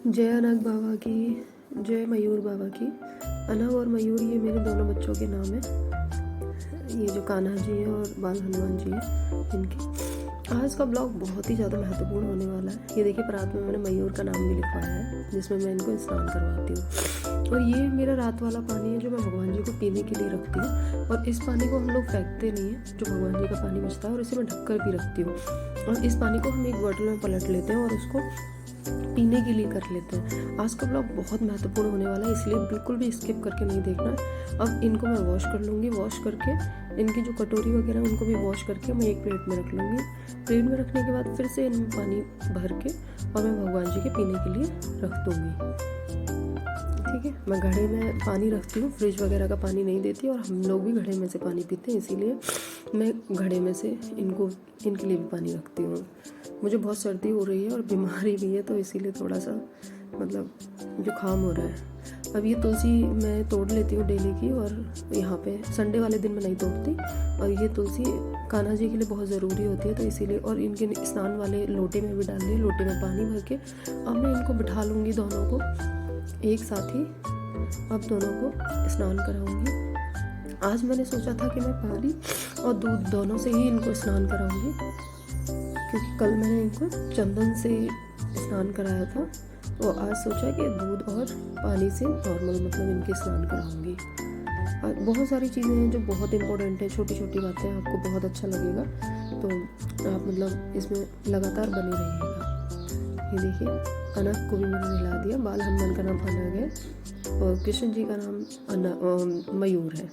जय अनक बाबा की, जय मयूर बाबा की। अनक और मयूर ये मेरे दोनों बच्चों के नाम हैं। ये जो कान्हा जी हैं और बाल हनुमान जी हैं इनके। आज का ब्लॉग बहुत ही ज़्यादा महत्वपूर्ण होने वाला है। ये देखिए परात में मैंने मयूर का नाम भी लिखवाया है, जिसमें मैं इनको स्नान करवाती हूँ। और ये मेरा रात वाला पानी है जो मैं भगवान जी को पीने के लिए रखती हूँ। और इस पानी को हम लोग फेंकते नहीं हैं, जो भगवान जी का पानी बचता है, और इसे मैं ढककर भी रखती हूँ। और इस पानी को हम एक बॉटल में पलट लेते हैं और उसको पीने के लिए कर लेते हैं। आज का ब्लॉग बहुत महत्वपूर्ण होने वाला है, इसलिए बिल्कुल भी स्किप करके नहीं देखना। अब इनको मैं वॉश कर लूँगी। वॉश करके इनकी जो कटोरी वगैरह उनको भी वॉश करके मैं एक प्लेट में रख लूँगी। प्लेट में रखने के बाद फिर से इनमें पानी भर के और मैं भगवान जी के पीने के लिए रख दूँगी। ठीक है, मैं घड़े में पानी रखती हूँ, फ्रिज वगैरह का पानी नहीं देती। और हम लोग भी घड़े में से पानी पीते हैं, इसीलिए मैं घड़े में से इनके लिए भी पानी रखती हूँ। मुझे बहुत सर्दी हो रही है और बीमारी भी है, तो इसीलिए थोड़ा सा जुकाम हो रहा है। अब ये तुलसी मैं तोड़ लेती हूँ डेली की, और यहाँ पे संडे वाले दिन मैं नहीं तोड़ती। और ये तुलसी कान्हा जी के लिए बहुत ज़रूरी होती है, तो इसीलिए। और इनके स्नान वाले लोटे में भी डाल दी, लोटे में पानी भर के अब मैं इनको बिठा लूँगी दोनों को एक साथ ही। अब दोनों को स्नान कराऊंगी। आज मैंने सोचा था कि मैं पानी और दूध दोनों से ही इनको स्नान कराऊंगी, क्योंकि कल मैंने इनको चंदन से स्नान कराया था। तो आज सोचा कि दूध और पानी से नॉर्मल इनके स्नान कराऊंगी। और बहुत सारी चीज़ें हैं जो बहुत इंपॉर्टेंट है, छोटी छोटी बातें, आपको बहुत अच्छा लगेगा। तो आप इसमें लगातार बने रहिएगा। ये देखिए अनक को भी मैंने नहला दिया। बाल हनुमान का नाम अनक है और कृष्ण जी का नाम मयूर है।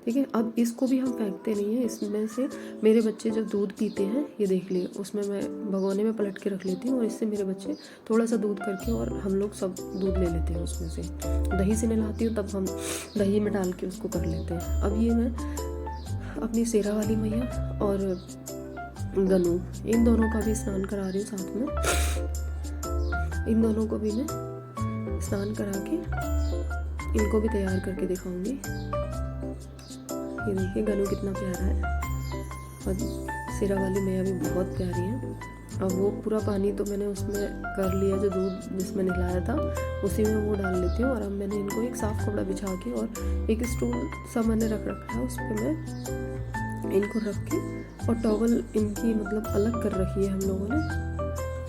ठीक है, अब इसको भी हम फेंकते नहीं हैं। इसमें से मेरे बच्चे जब दूध पीते हैं, ये देख लिए, उसमें मैं भगोने में पलट के रख लेती हूँ, और इससे मेरे बच्चे थोड़ा सा दूध करके और हम लोग सब दूध ले लेते हैं उसमें से। दही से नहलाती हूँ, तब हम दही में डाल के उसको कर लेते हैं। अब ये मैं अपनी शेरा वाली मैया और गनू, इन दोनों का भी स्नान करा रही हूँ साथ में। इन दोनों को भी मैं स्नान करा के इनको भी तैयार करके दिखाऊंगी। ये देखिए गनू कितना प्यारा है, और सिरा वाली मैया भी बहुत प्यारी है। अब वो पूरा पानी तो मैंने उसमें कर लिया, जो दूध जिसमें नहलाया था उसी में वो डाल लेती हूँ। और अब मैंने इनको एक साफ़ कपड़ा बिछा के और एक स्टूल सा मैंने रख रखा है, उस पर मैं इनको रख के, और टॉवल इनकी अलग कर रखी है हम लोगों ने,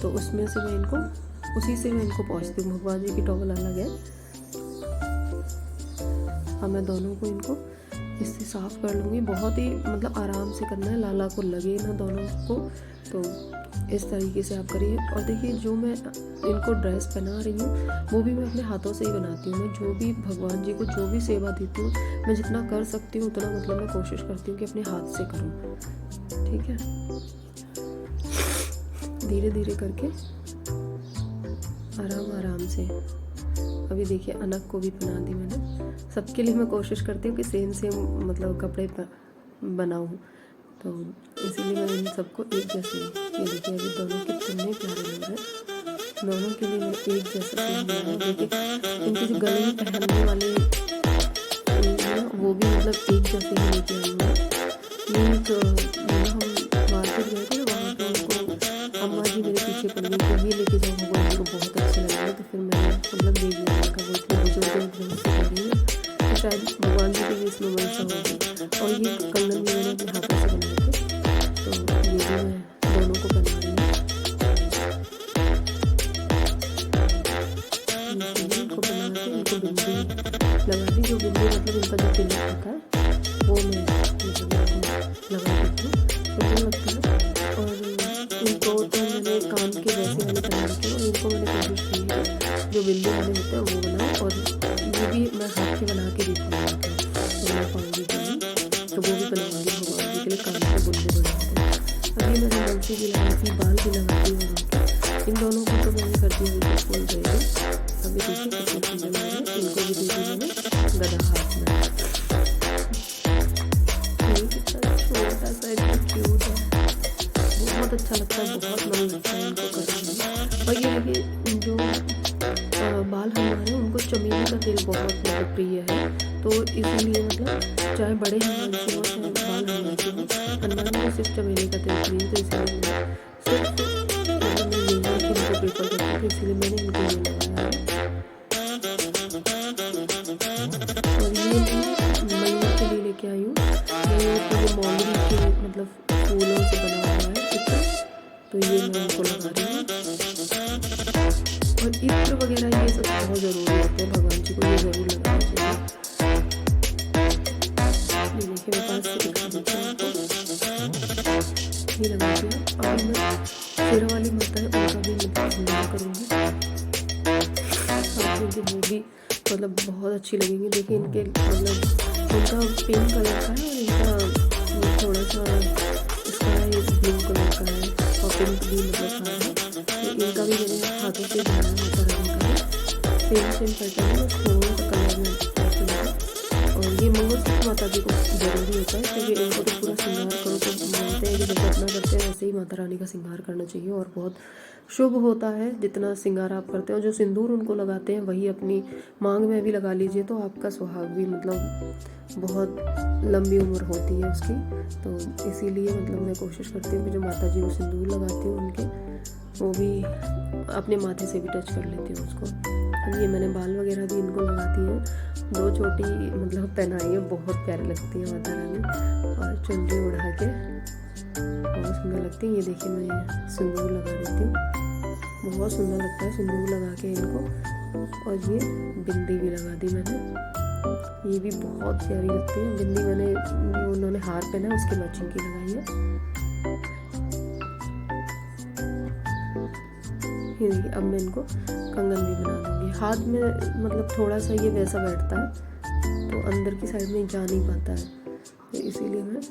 तो उसमें से मैं इनको उसी से मैं इनको पहुँचती हूँ। भगवान जी की टॉवल अलग है। अब मैं दोनों को इनको इससे साफ़ कर लूँगी। बहुत ही आराम से करना है, लाला को लगे ना दोनों को। तो इस तरीके से आप करिए। और देखिए जो मैं इनको ड्रेस पहना रही हूँ वो भी मैं अपने हाथों से ही बनाती हूँ। मैं जो भी भगवान जी को जो भी सेवा देती हूँ, मैं जितना कर सकती हूँ उतना मैं कोशिश करती हूँ कि अपने हाथ से करूँ। ठीक है, धीरे धीरे करके आराम आराम से। अभी देखिए अनक को भी बना दी मैंने। सबके लिए मैं कोशिश करती हूँ कि सेम कपड़े बनाऊँ, तो इसीलिए मैं इन सबको एक जैसे। ये देखिए अभी दोनों कितने प्यारे लग रहे हैं। दोनों के लिए मैं एक जैसा सेम बनाया। देखिए इनके जो गले में पहनने वाले वो भी एक जैसे ही लेके आई हूँ। हम मार्केट गए थे, वहाँ पर उनको अम्मा जी मेरे पीछे पड़ गई कि ये लेके जाओ, भगवान जी को बहुत अच्छे लगे। तो फिर मैंने दे दिया का, वो इतने बुजुर्ग से कर रही है, तो शायद भगवान जी के भी इसमें मनसा होगी। और ये कंगन भी मैंने अपने हाथों से बनाए थे, तो ये भी मैं दोनों को बना रही हूँ। इनको बना के इनको बिंदी लगा दी। जो बिंदी इनका जो तिलक होता है वो मैं लगा देती हूँ, सुंदर लगता है। और इनको तो मैंने कान के वैसे वाले बना रखे, और इनको मैंने कोशिश की है जो बिंदी वाले होते हैं वो बनाऊँ। और ये भी मैं हाथ के बना के देखूँगी, बना पाऊँगी कि नहीं, तो वो भी बनाऊँगी भगवान जी के लिए। कान के बुंदे बनाते हैं। अभी मैंने बंसी भी लगाई थी, बाल भी लगा दी है। इन दोनों को तो मैंने कर दिया फूल रहेगी। अभी देखिए कितनी चीज़ें मैंने इनको भी दी थी मैंने गदा हाथ में। ये कितना छोटा सा इतना क्यूट है, बहुत अच्छा लगता है, बहुत मन लगता है इनको करने में। और ये देखिए जो बाल हनुमान है उनको चमेली का तेल बहुत प्रिय है, तो इसीलिए चाहे बड़े हनुमान जी हो चाहे बाल हनुमान जी हो, हनुमान जी को सिर्फ चमेली का तेल प्रिय है। तो इसीलिए सिर्फ मैं यही इनको प्रेफर करती हूँ, इसलिए मैंने इनको ये लगाया है। और ये मैं मयूर के लिए लेके आई हूँ। मयूर के लिए मोगरी के मतलब फूलों से बना हुआ है चित्र, तो ये मैं इनको लगा रही हूँ। और इत्र वगैरह ये सब बहुत ज़रूरी होते हैं, भगवान जी को ये ज़रूर लगाना चाहिए। ये देखिए मैं पास से दिखा देती हूँ आपको, ये लगा दिया। अब मैं शेरा वाली माता है उनका भी मतलब श्रृंगार करूँगी, क्योंकि वो भी मतलब बहुत अच्छी लगेंगी। देखिए इनके मतलब उनका पिंक कलर का है और इनका थोड़ा सा इसका है ये ब्लू कलर का है और पिंक भी मतलब है। तो इनका भी मैंने हाथों से बनाया होता है, इनका सेम पैटर्न में थोड़ा सा कलर में है। और ये मंगलसूत्र माता जी को जरूरी होता है, क्योंकि इनको तो पूरा श्रृंगार करो तो बोलते हैं कि जैसे अपना करते हैं वैसे ही माता रानी का श्रृंगार करना चाहिए और बहुत शुभ होता है जितना श्रृंगार आप करते हो। जो सिंदूर उनको लगाते हैं वही अपनी मांग में भी लगा लीजिए, तो आपका सुहाग भी मतलब बहुत लंबी उम्र होती है उसकी। तो इसीलिए मतलब मैं कोशिश करती हूँ कि जो माता जी को सिंदूर लगाती हूँ उनके, वो भी अपने माथे से भी टच कर लेती हूँ उसको। अब ये मैंने बाल वगैरह भी इनको लगाती हैं, 2 चोटी मतलब पहनाई है, बहुत प्यारी लगती है माता रानी। और चुनरी उड़ा के बहुत सुंदर लगती है। ये देखिए मैं सिंदूर लगा देती हूँ, बहुत सुंदर लगता है सिंदूर लगा के इनको। और ये बिंदी भी लगा दी मैंने, ये भी बहुत प्यारी लगती है बिंदी। मैंने उन्होंने हार पहना उसकी मैचिंग की लगाई है। ये देखिए अब मैं इनको कंगन भी बना दूँगी। हाथ में मतलब थोड़ा सा ये वैसा बैठता है तो अंदर की साइड में जा नहीं पाता है, तो इसीलिए मैं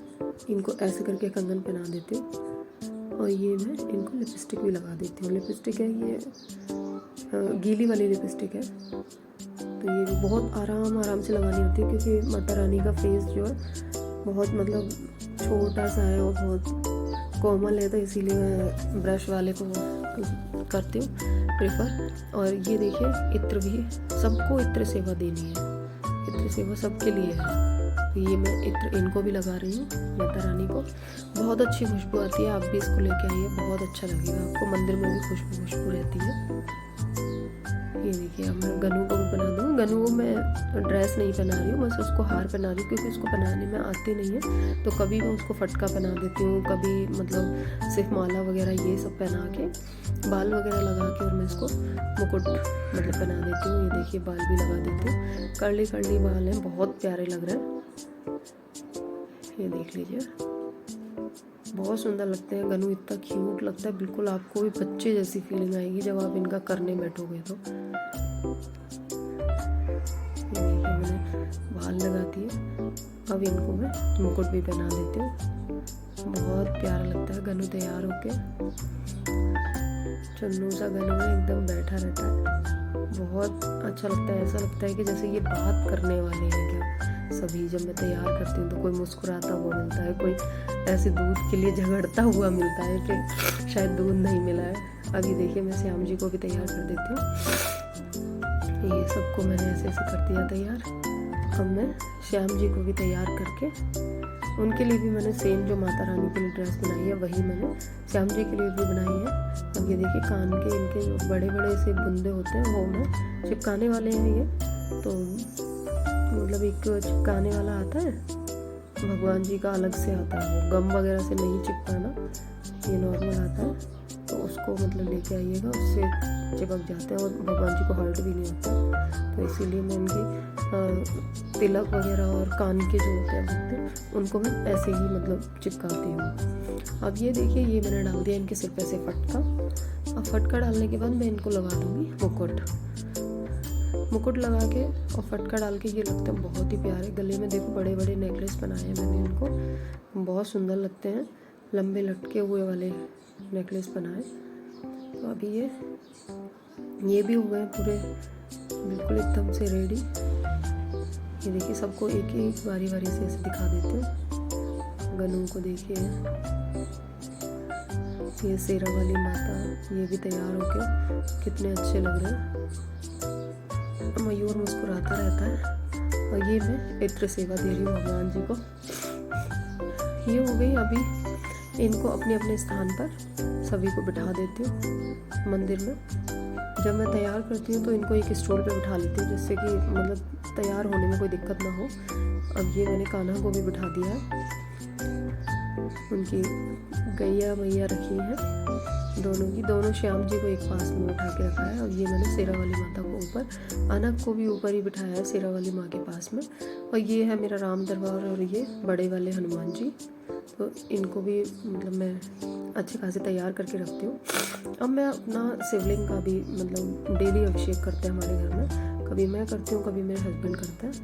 इनको ऐसे करके कंगन पहना देती हूँ। और ये मैं इनको लिपस्टिक भी लगा देती हूँ। लिपस्टिक है ये गीली वाली लिपस्टिक है, तो ये भी बहुत आराम से लगानी होती है, क्योंकि माता रानी का फेस जो है बहुत मतलब छोटा सा है और बहुत कोमल है, तो इसीलिए मैं ब्रश वाले को करती हूँ प्रेफर। और ये देखिए इत्र भी, सबको इत्र सेवा देनी है, इत्र सेवा सबके लिए है। तो ये मैं इत्र इनको भी लगा रही हूँ माता रानी को। बहुत अच्छी खुशबू आती है, आप भी इसको लेके आइए, बहुत अच्छा लगेगा आपको। मंदिर में भी खुशबू रहती है। ये देखिए अब मैं गनू को भी बना दूँगी। गनू को मैं ड्रेस नहीं पहना रही हूँ, बस उसको हार पहना रही हूँ, क्योंकि उसको पहनाने में आती नहीं है। तो कभी मैं उसको फटका पहना देती हूँ, कभी मतलब सिर्फ माला वगैरह ये सब पहना के, बाल वगैरह लगा के और मैं इसको मुकुट मतलब पहना देती हूँ। ये देखिए बाल भी लगा देती हूँ, कर्ली बाल हैं, बहुत प्यारे लग रहे हैं। ये देख लीजिए बहुत सुंदर लगते हैं। गनू इतना क्यूट लगता है, बिल्कुल आपको भी बच्चे जैसी फीलिंग आएगी जब आप इनका करने बैठोगे तो। ये देखिए मैंने बाल लगा दिए, अब इनको मैं मुकुट भी पहना देती हूँ। बहुत प्यारा लगता है गनू तैयार होके, चन्नू सा गनू में एकदम बैठा रहता है, बहुत अच्छा लगता है। ऐसा लगता है कि जैसे ये बात करने वाले हैं क्या सभी। जब मैं तैयार करती हूँ तो कोई मुस्कुराता हुआ मिलता है, कोई ऐसे दूध के लिए झगड़ता हुआ मिलता है कि शायद दूध नहीं मिला है। अभी देखिए मैं श्याम जी को भी तैयार कर देती हूँ। ये सबको मैंने ऐसे कर दिया तैयार। अब मैं श्याम जी को भी तैयार करके, उनके लिए भी मैंने सेम जो माता रानी के लिए ड्रेस बनाई है वही मैंने श्याम जी के लिए भी बनाई है। अब ये देखिए कान के इनके जो बड़े बड़े से बुंदे होते हैं वो मैं चिपकाने वाले हैं। ये तो मतलब एक चिपकाने वाला आता है, भगवान जी का अलग से आता है, वो गम वगैरह से नहीं चिपकाना, ये नॉर्मल आता है, तो उसको मतलब लेके आइएगा, उससे चिपक जाते हैं और भगवान जी को हर्ट भी नहीं होता। तो इसीलिए मैं इनकी तिलक वगैरह और कान के जो होते हैं बुकते, उनको मैं ऐसे ही मतलब चिपकाती हूँ। अब ये देखिए ये मैंने डाल दिया इनके सिर पे से फटका। अब फटका डालने के बाद मैं इनको लगा दूँगी मुकुट लगा के और फटका डाल के। ये लगता है बहुत ही प्यारे। गले में देखो बड़े बड़े नेकलेस बनाए हैं मैंने इनको, बहुत सुंदर लगते हैं, लंबे लटके हुए वाले नेकलेस बनाए। तो अभी ये भी हो गए पूरे बिल्कुल एकदम से रेडी। ये देखिए सबको एक एक बारी से ऐसे दिखा देते हैं। गनू को देखिए, ये शेरा वाली माता, ये भी तैयार होके कितने अच्छे लग रहे हैं। मयूर मुस्कुराता रहता है। और ये मैं इत्र सेवा दे रही हूँ भगवान जी को। ये हो गई। अभी इनको अपने अपने स्थान पर सभी को बिठा देती हूँ मंदिर में। जब मैं तैयार करती हूँ तो इनको एक स्टूल पे बिठा लेती हूँ, जिससे कि मतलब तैयार होने में कोई दिक्कत ना हो। अब ये मैंने कान्हा को भी बिठा दिया है, उनकी गैया मैया रखी हैं दोनों श्याम जी को एक पास में उठा के रखा है। और ये मैंने शेरा वाली माता को ऊपर, अनक को भी ऊपर ही बिठाया है शेरा वाली माँ के पास में। और ये है मेरा राम दरबार और ये बड़े वाले हनुमान जी। तो इनको भी मतलब मैं अच्छे खासे तैयार करके रखती हूँ। अब मैं अपना शिवलिंग का भी मतलब डेली अभिषेक करते हैं हमारे घर में, कभी मैं करती हूँ कभी मेरे हस्बैंड करते हैं,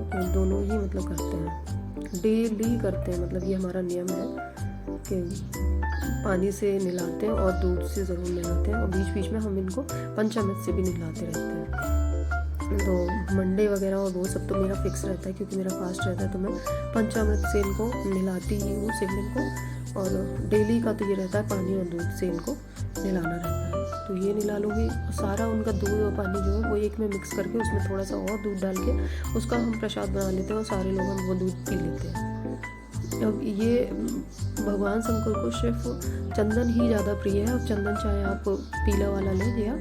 तो दोनों ही मतलब करते हैं, डेली करते हैं। मतलब ये हमारा नियम है कि पानी से नहलाते हैं और दूध से ज़रूर नहलाते हैं, और बीच बीच में हम इनको पंचामृत से भी नहलाते रहते हैं। तो मंडे वगैरह और वो सब तो मेरा फिक्स रहता है, क्योंकि मेरा फास्ट रहता है, तो मैं पंचामृत से इनको नहलाती ही हूँ शिवलिंग को। और डेली का तो ये रहता है पानी और दूध से इनको नहलाना रहता है। तो ये नहला लूँगी, सारा उनका दूध और पानी जो है वो एक में मिक्स करके उसमें थोड़ा सा और दूध डाल के उसका हम प्रसाद बना लेते हैं, और सारे लोग हम वो दूध पी लेते हैं। अब ये भगवान शंकर को सिर्फ चंदन ही ज़्यादा प्रिय है। अब चंदन चाहे आप पीला वाला लें या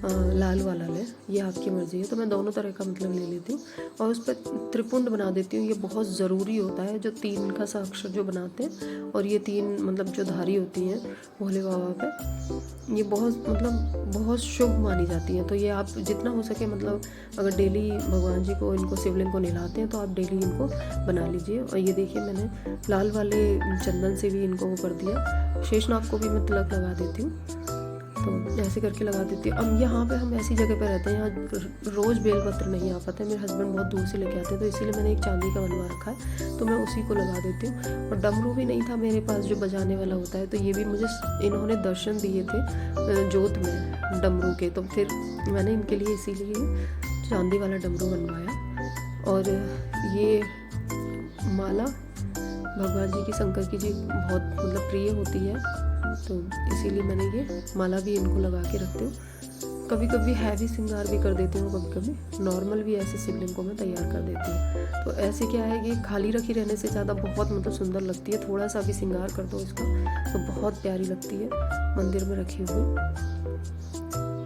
लाल वाला लें, ये आपकी मर्ज़ी है। तो मैं दोनों तरह का मतलब ले लेती हूँ और उस पर त्रिपुंड बना देती हूँ। ये बहुत ज़रूरी होता है, जो 3 का सा अक्षर जो बनाते हैं, और ये 3 मतलब जो धारी होती हैं भोले बाबा पे, ये बहुत शुभ मानी जाती हैं। तो ये आप जितना हो सके मतलब अगर डेली भगवान जी को इनको शिवलिंग को नहलाते हैं तो आप डेली इनको बना लीजिए। और ये देखिए मैंने लाल वाले चंदन से भी इनको वो कर दिया। शेषनाग को भी मैं तिलक लगा देती हूँ, तो ऐसे करके लगा देती हूँ। अब यहाँ पे हम ऐसी जगह पे रहते हैं, यहाँ रोज़ बेलपत्र नहीं आ पाते, मेरे हस्बैंड बहुत दूर से लेके आते हैं, तो इसीलिए मैंने एक चांदी का बनवा रखा है, तो मैं उसी को लगा देती हूँ। और डमरू भी नहीं था मेरे पास जो बजाने वाला होता है, तो ये भी मुझे इन्होंने दर्शन दिए थे जोत में डमरू के, तो फिर मैंने इनके लिए इसीलिए चांदी वाला डमरू बनवाया। और ये माला भगवान जी की, शंकर की जी बहुत मतलब प्रिय होती है, तो इसीलिए मैंने ये माला भी इनको लगा के रखती हूँ। कभी कभी हैवी श्रृंगार भी कर देती हूँ, कभी कभी नॉर्मल भी ऐसे शिवलिंग को मैं तैयार कर देती हूँ। तो ऐसे क्या है कि खाली रखी रहने से ज़्यादा बहुत मतलब सुंदर लगती है। थोड़ा सा भी श्रृंगार कर दो इसका तो बहुत प्यारी लगती है मंदिर में रखी हुई।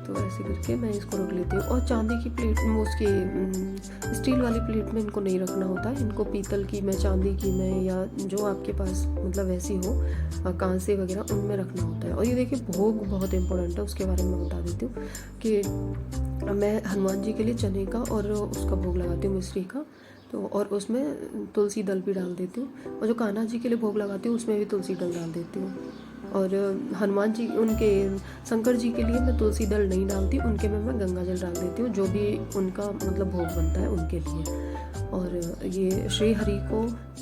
तो ऐसे करके मैं इसको रख लेती हूँ। और चांदी की प्लेट में, उसकी स्टील वाली प्लेट में इनको नहीं रखना होता है, इनको पीतल की में, चांदी की में, या जो आपके पास मतलब वैसी हो कांसे वगैरह, उनमें रखना होता है। और ये देखिए भोग बहुत इंपॉर्टेंट है, उसके बारे में बता देती हूँ कि मैं हनुमान जी के लिए चने का और उसका भोग लगाती हूँ, मिश्री का, तो और उसमें तुलसी दल भी डाल देती हूँ। और जो कान्हा जी के लिए भोग लगाती हूँ उसमें भी तुलसी दल डाल देती हूँ। और हनुमान जी, उनके शंकर जी के लिए मैं तुलसी दल नहीं डालती, उनके में मैं गंगा जल डाल देती हूँ, जो भी उनका मतलब भोग बनता है उनके लिए। और ये श्री हरि को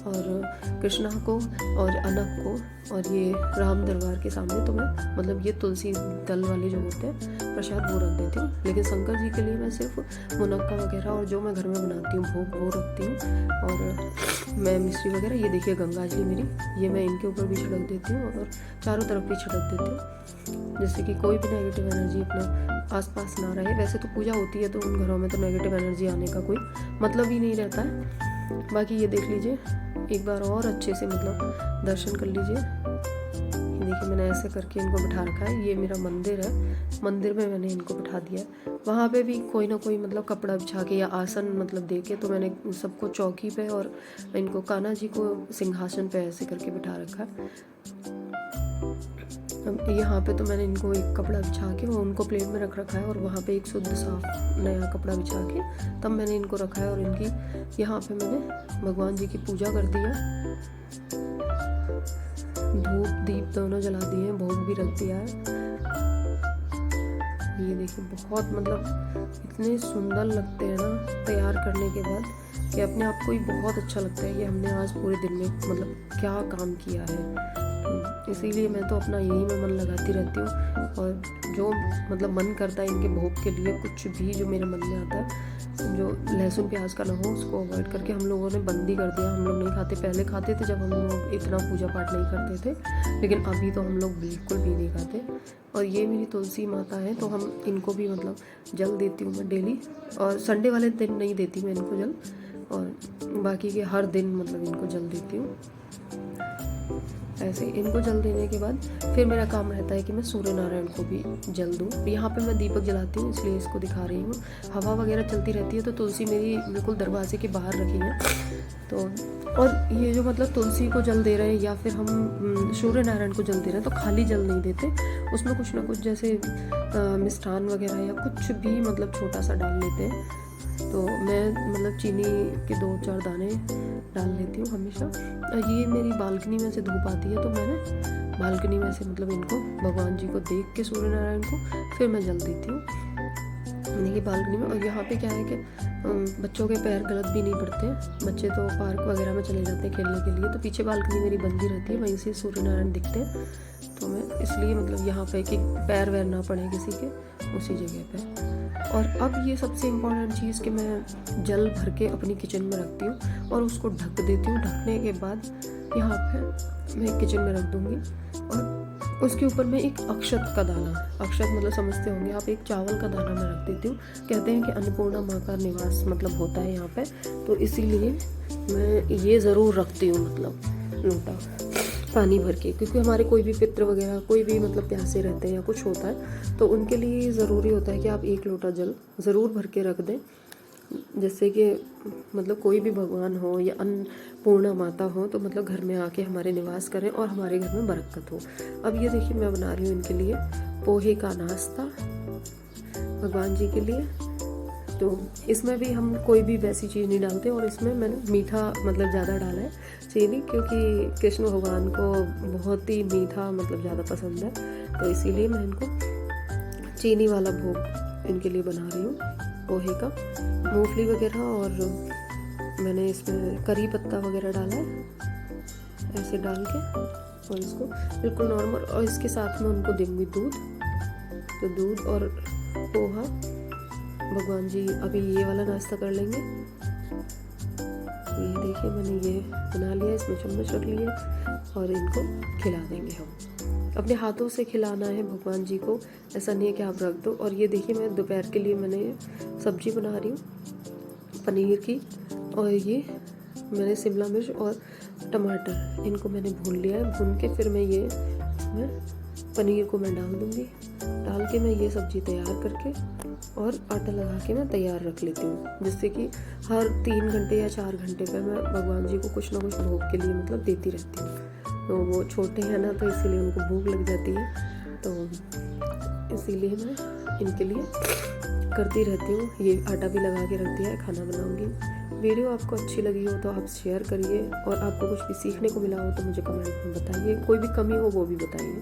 और कृष्णा को और अनक को और ये राम दरबार के सामने तो मैं मतलब ये तुलसी दल वाले जो होते हैं प्रसाद वो रख देती हूँ। लेकिन शंकर जी के लिए मैं सिर्फ मुनक्का वगैरह और जो मैं घर में बनाती हूँ भोग वो रखती हूँ। और मैं मिश्री वगैरह, ये देखिए गंगाजली मेरी, ये मैं इनके ऊपर भी छिड़क देती हूँ और चारों तरफ भी छिड़क देती हूँ, जिससे कि कोई भी नेगेटिव एनर्जी अपने आसपास ना रहे। वैसे तो पूजा होती है तो उन घरों में तो नेगेटिव एनर्जी आने का कोई मतलब ही नहीं रहता है। बाकी ये देख लीजिए एक बार और अच्छे से मतलब दर्शन कर लीजिए। देखिए मैंने ऐसे करके इनको बिठा रखा है, ये मेरा मंदिर है, मंदिर में मैंने इनको बिठा दिया। वहाँ पे भी कोई ना कोई मतलब कपड़ा बिछा के या आसन मतलब दे के, तो मैंने सबको चौकी पे और इनको कान्हा जी को सिंहासन पे ऐसे करके बिठा रखा है। अब यहाँ पे तो मैंने इनको एक कपड़ा बिछा के वो उनको प्लेट में रख रखा है, और वहाँ पे एक शुद्ध साफ नया कपड़ा बिछा के तब मैंने इनको रखा है। और इनकी यहाँ पे मैंने भगवान जी की पूजा कर दी है, धूप दीप दोनों जला दिए हैं, भोग भी रख दिया है। ये देखिए बहुत मतलब इतने सुंदर लगते हैं ना तैयार करने के बाद कि अपने आप को ही बहुत अच्छा लगता है कि हमने आज पूरे दिन में मतलब क्या काम किया है। इसीलिए मैं तो अपना यही में मन लगाती रहती हूँ, और जो मतलब मन करता है इनके भोग के लिए, कुछ भी जो मेरे मन में आता है, जो लहसुन प्याज का ना हो उसको अवॉइड करके हम लोगों ने बंद ही कर दिया। हम लोग नहीं खाते, पहले खाते थे जब हम लोग इतना पूजा पाठ नहीं करते थे, लेकिन अभी तो हम लोग बिल्कुल भी नहीं खाते। और ये मेरी तुलसी माता है, तो हम इनको भी मतलब जल देती हूँ मैं डेली, और संडे वाले दिन नहीं देती मैं इनको जल, और बाकी के हर दिन मतलब इनको जल देती हूँ। ऐसे इनको जल देने के बाद फिर मेरा काम रहता है कि मैं सूर्य नारायण को भी जल दूँ। यहाँ पे मैं दीपक जलाती हूँ, इसलिए इसको दिखा रही हूँ। हवा वगैरह चलती रहती है, तो तुलसी मेरी बिल्कुल दरवाजे के बाहर रखी है। तो और ये जो मतलब तुलसी को जल दे रहे हैं या फिर हम सूर्य नारायण को जल दे रहे हैं, तो खाली जल नहीं देते, उसमें कुछ ना कुछ जैसे मिष्ठान वगैरह या कुछ भी मतलब छोटा सा डाल लेते हैं। तो मैं मतलब चीनी के 2-4 दाने डाल लेती हूँ हमेशा। ये मेरी बालकनी में से धूप आती है, तो मैंने बालकनी में से मतलब इनको भगवान जी को देख के सूर्य नारायण को फिर मैं जल देती हूँ यानी कि बालकनी में। और यहाँ पे क्या है कि बच्चों के पैर गलत भी नहीं पड़ते हैं, बच्चे तो पार्क वगैरह में चले जाते हैं खेलने के लिए, तो पीछे बालकनी मेरी बंदी रहती है, वहीं से सूर्य नारायण दिखते हैं। तो मैं इसलिए मतलब यहाँ पे कि पैर वैर ना पड़े किसी के, उसी जगह पे। और अब ये सबसे इम्पोर्टेंट चीज़ कि मैं जल भर के अपनी किचन में रखती हूँ और उसको ढक देती हूँ। ढकने के बाद यहाँ पे मैं किचन में रख दूँगी और उसके ऊपर मैं एक अक्षत का दाना, अक्षत मतलब समझते होंगे आप, एक चावल का दाना मैं रख देती हूँ। कहते हैं कि अन्नपूर्णा माँ का निवास मतलब होता है यहाँ पे, तो इसीलिए मैं ये ज़रूर रखती हूँ मतलब लोटा पानी भर के, क्योंकि हमारे कोई भी पितृ वगैरह कोई भी मतलब प्यासे रहते हैं या कुछ होता है, तो उनके लिए ज़रूरी होता है कि आप 1 लोटा जल ज़रूर भर के रख दें। जैसे कि मतलब कोई भी भगवान हो या अन्नपूर्णा माता हो, तो मतलब घर में आके हमारे निवास करें और हमारे घर में बरकत हो। अब ये देखिए मैं बना रही हूँ इनके लिए पोहे का नाश्ता भगवान जी के लिए। तो इसमें भी हम कोई भी वैसी चीज़ नहीं डालते, और इसमें मैंने मीठा मतलब ज़्यादा डाला है, चीनी, क्योंकि कृष्ण भगवान को बहुत ही मीठा मतलब ज़्यादा पसंद है, तो इसीलिए मैं इनको चीनी वाला भोग इनके लिए बना रही हूँ पोहे का। मूंगफली वगैरह और मैंने इसमें करी पत्ता वगैरह डाला है, ऐसे डाल के, और इसको बिल्कुल नॉर्मल। और इसके साथ में उनको दूँगी दूध, तो दूध और पोहा भगवान जी अभी ये वाला नाश्ता कर लेंगे। ये देखिए मैंने ये बना लिया, इसमें चम्मच रख लिए और इनको खिला देंगे हम। अपने हाथों से खिलाना है भगवान जी को, ऐसा नहीं है कि आप रख दो। और ये देखिए मैं दोपहर के लिए मैंने सब्जी बना रही हूँ पनीर की, और ये मैंने शिमला मिर्च और टमाटर इनको मैंने भून लिया है। भून के फिर मैं पनीर को मैं डाल दूँगी, डाल के मैं ये सब्ज़ी तैयार करके और आटा लगा के मैं तैयार रख लेती हूँ, जिससे कि हर 3 घंटे या 4 घंटे पे मैं भगवान जी को कुछ ना कुछ भोग के लिए मतलब देती रहती हूँ। तो वो छोटे हैं ना, तो इसीलिए उनको भूख लग जाती है, तो इसीलिए मैं इनके लिए करती रहती हूँ। ये आटा भी लगा के रख दिया है, खाना बनाऊँगी। वीडियो आपको अच्छी लगी हो तो आप शेयर करिए, और आपको कुछ भी सीखने को मिला हो तो मुझे कमेंट में बताइए, कोई भी कमी हो वो भी बताइए।